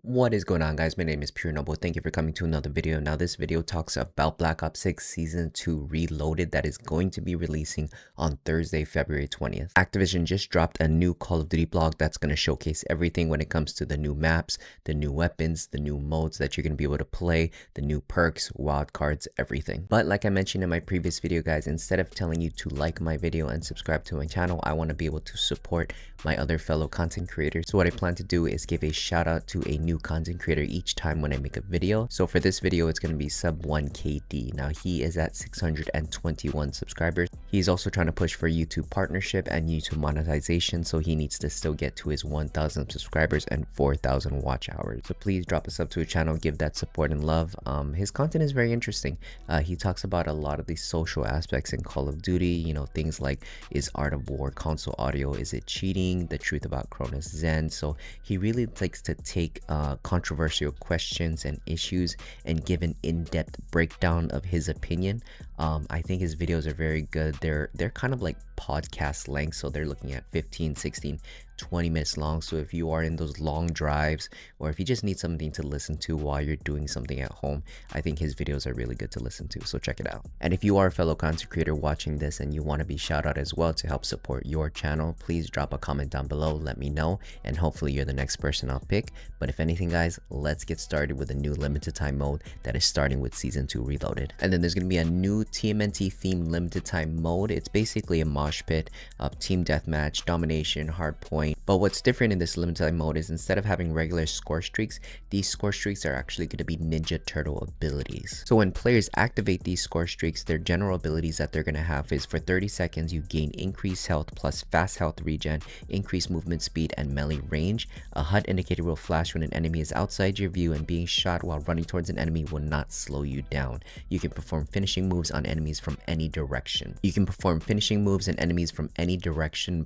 What is going on, guys? My name is Pure Noble. Thank you for coming to another video. Now this video talks about Black Ops 6 Season 2 Reloaded that is going to be releasing on Thursday, February 20th. Activision just dropped a new Call of Duty blog that's going to showcase everything when it comes to the new maps, the new weapons, the new modes that you're going to be able to play, the new perks, wildcards, everything. But like I mentioned in my previous video, guys, instead of telling you to like my video and subscribe to my channel, I want to be able to support my other fellow content creators. So what I plan to do is give a shout out to a new content creator each time when I make a video. So for this video, it's going to be sub 1KD. Now he is at 621 subscribers. He's also trying to push for YouTube partnership and YouTube monetization, so he needs to still get to his 1,000 subscribers and 4,000 watch hours. So please drop a sub to his channel, give that support and love. His content is very interesting. He talks about a lot of the social aspects in Call of Duty, you know, things like, is Art of War console audio, is it cheating, the truth about Cronus Zen. So he really likes to take controversial questions and issues and give an in-depth breakdown of his opinion. I think his videos are very good. They're kind of like podcast length, so they're looking at 15, 16, 20 minutes long. So if you are in those long drives, or if you just need something to listen to while you're doing something at home, I think his videos are really good to listen to, so check it out. And if you are a fellow content creator watching this and you want to be shout out as well to help support your channel, please drop a comment down below, let me know, and hopefully you're the next person I'll pick. But if anything, guys, let's get started with a new limited time mode that is starting with Season 2 Reloaded. And then there's going to be a new TMNT themed limited time mode. It's basically a mosh pit of team deathmatch, domination, hardpoint. But what's different in this limited time mode is instead of having regular score streaks, these score streaks are actually going to be Ninja Turtle abilities. So when players activate these score streaks, their general abilities that they're going to have is for 30 seconds, you gain increased health plus fast health regen, increased movement speed, and melee range. A HUD indicator will flash when an enemy is outside your view, and being shot while running towards an enemy will not slow you down. You can perform finishing moves on enemies from any direction.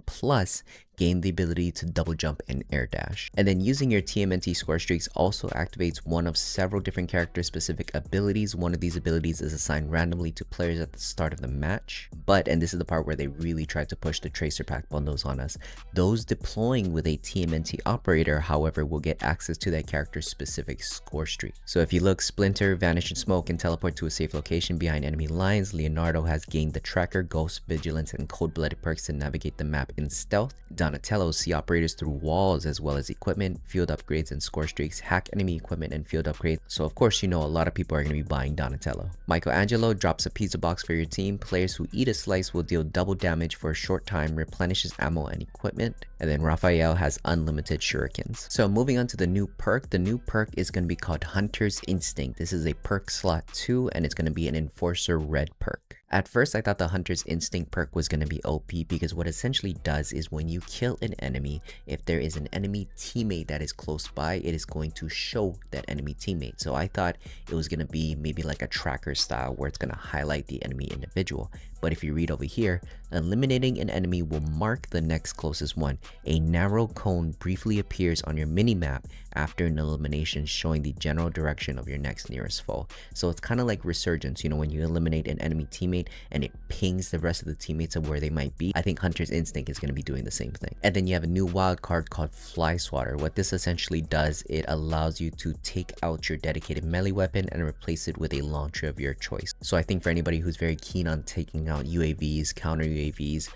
Plus gain the ability to double jump and air dash. And then using your TMNT score streaks also activates one of several different character specific abilities. One of these abilities is assigned randomly to players at the start of the match. But, and this is the part where they really tried to push the tracer pack bundles on us, those deploying with a TMNT operator, however, will get access to that character's specific score streak. So if you look, Splinter, Vanish in Smoke, and teleport to a safe location behind enemy lines. Leonardo has gained the Tracker, Ghost, Vigilance, and Cold-Blooded perks to navigate the map in stealth. Donatello see operators through walls as well as equipment, field upgrades, and score streaks, hack enemy equipment and field upgrades. So of course, you know, a lot of people are going to be buying Donatello. Michelangelo drops a pizza box for your team. Players who eat a slice will deal double damage for a short time, replenishes ammo and equipment. And then Raphael has unlimited shurikens. So moving on to the new perk. The new perk is going to be called Hunter's Instinct. This is a perk slot 2, and it's going to be an Enforcer red perk. At first, I thought the Hunter's Instinct perk was going to be OP because what it essentially does is when you kill an enemy, if there is an enemy teammate that is close by, it is going to show that enemy teammate. So I thought it was going to be maybe like a tracker style where it's going to highlight the enemy individual. But if you read over here, eliminating an enemy will mark the next closest one. A narrow cone briefly appears on your mini-map after an elimination, showing the general direction of your next nearest foe. So it's kind of like Resurgence, you know, when you eliminate an enemy teammate and it pings the rest of the teammates of where they might be. I think Hunter's Instinct is going to be doing the same thing. And then you have a new wild card called Fly Swatter. What this essentially does, it allows you to take out your dedicated melee weapon and replace it with a launcher of your choice. So I think for anybody who's very keen on taking out UAVs, counter UAVs,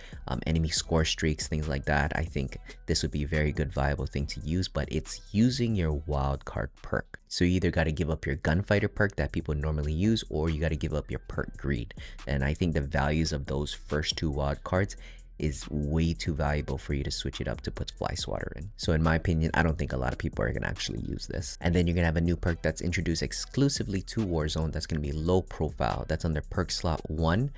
enemy score streaks, things like that, I think this would be a very good viable thing to use, but it's using your wildcard perk. So you either got to give up your gunfighter perk that people normally use, or you got to give up your perk greed. And I think the values of those first two wildcards is way too valuable for you to switch it up to put Fly Swatter in. So in my opinion, I don't think a lot of people are going to actually use this. And then you're going to have a new perk that's introduced exclusively to Warzone that's going to be low profile. That's under perk slot 1.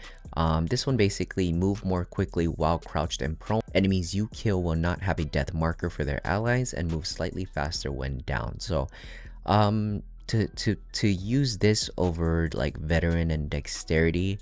This one basically move more quickly while crouched and prone. Enemies you kill will not have a death marker for their allies and move slightly faster when down. So to use this over like veteran and dexterity,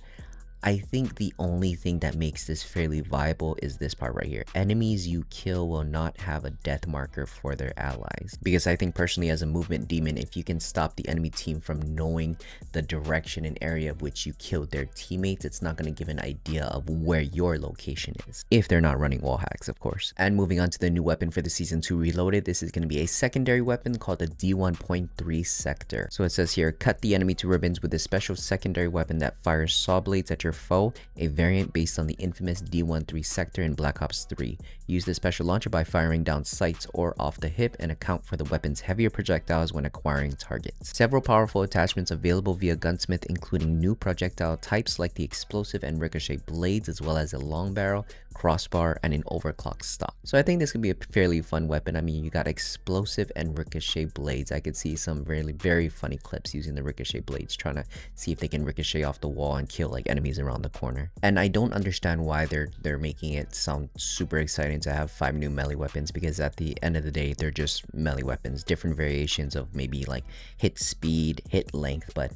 I think the only thing that makes this fairly viable is this part right here. Enemies you kill will not have a death marker for their allies. Because I think personally as a movement demon, if you can stop the enemy team from knowing the direction and area of which you killed their teammates, it's not going to give an idea of where your location is. If they're not running wall hacks, of course. And moving on to the new weapon for the Season 2 Reloaded, this is going to be a secondary weapon called the D1.3 Sector. So it says here, cut the enemy to ribbons with a special secondary weapon that fires saw blades at your foe, a variant based on the infamous D13 Sector in Black Ops 3. Use the special launcher by firing down sights or off the hip and account for the weapon's heavier projectiles when acquiring targets. Several powerful attachments available via Gunsmith, including new projectile types like the explosive and ricochet blades, as well as a long barrel, crossbar, and an overclock stock. So I think this could be a fairly fun weapon. I mean, you got explosive and ricochet blades. I could see some really very funny clips using the ricochet blades, trying to see if they can ricochet off the wall and kill like enemies around the corner. And I don't understand why they're making it sound super exciting to have 5 new melee weapons, because at the end of the day, they're just melee weapons, different variations of maybe like hit speed, hit length, but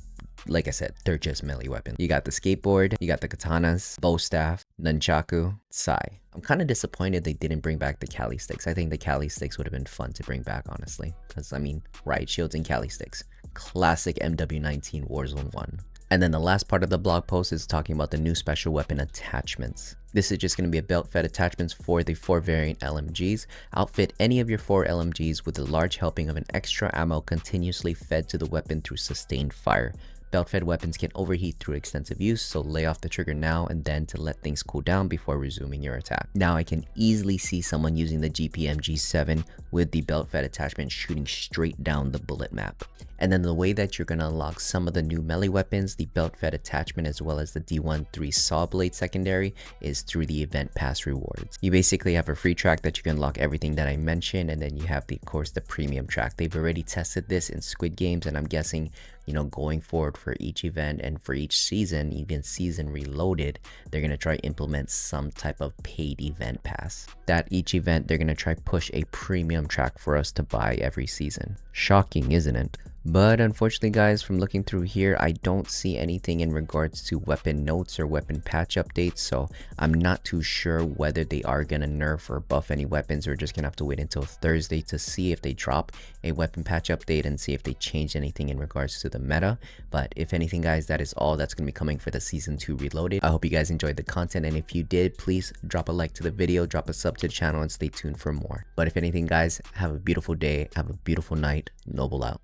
like I said, they're just melee weapons. You got the skateboard, you got the katanas, bow staff, nunchaku, sai. I'm kind of disappointed they didn't bring back the Kali sticks. I think the Kali sticks would have been fun to bring back, honestly, because I mean, riot shields and Kali sticks. Classic MW19 Warzone 1. And then the last part of the blog post is talking about the new special weapon attachments. This is just going to be a belt fed attachments for the 4 variant LMGs. Outfit any of your 4 LMGs with a large helping of an extra ammo continuously fed to the weapon through sustained fire. Belt-fed weapons can overheat through extensive use, so lay off the trigger now and then to let things cool down before resuming your attack. Now I can easily see someone using the GPM G7 with the belt-fed attachment shooting straight down the bullet map. And then the way that you're going to unlock some of the new melee weapons, the belt-fed attachment as well as the D13 saw blade secondary, is through the event pass rewards. You basically have a free track that you can unlock everything that I mentioned, and then you have of course the premium track. They've already tested this in Squid Games, and I'm guessing, you know, going forward for each event and for each season, even Season Reloaded, they're going to try implement some type of paid event pass. That each event, they're going to try push a premium track for us to buy every season. Shocking, isn't it? But unfortunately guys, from looking through here, I don't see anything in regards to weapon notes or weapon patch updates, so I'm not too sure whether they are going to nerf or buff any weapons. We're just going to have to wait until Thursday to see if they drop a weapon patch update and see if they changed anything in regards to the meta. But if anything guys, that is all that's going to be coming for the Season 2 Reloaded. I hope you guys enjoyed the content, and if you did, please drop a like to the video, drop a sub to the channel, and stay tuned for more. But if anything guys, have a beautiful day, have a beautiful night. Noble out.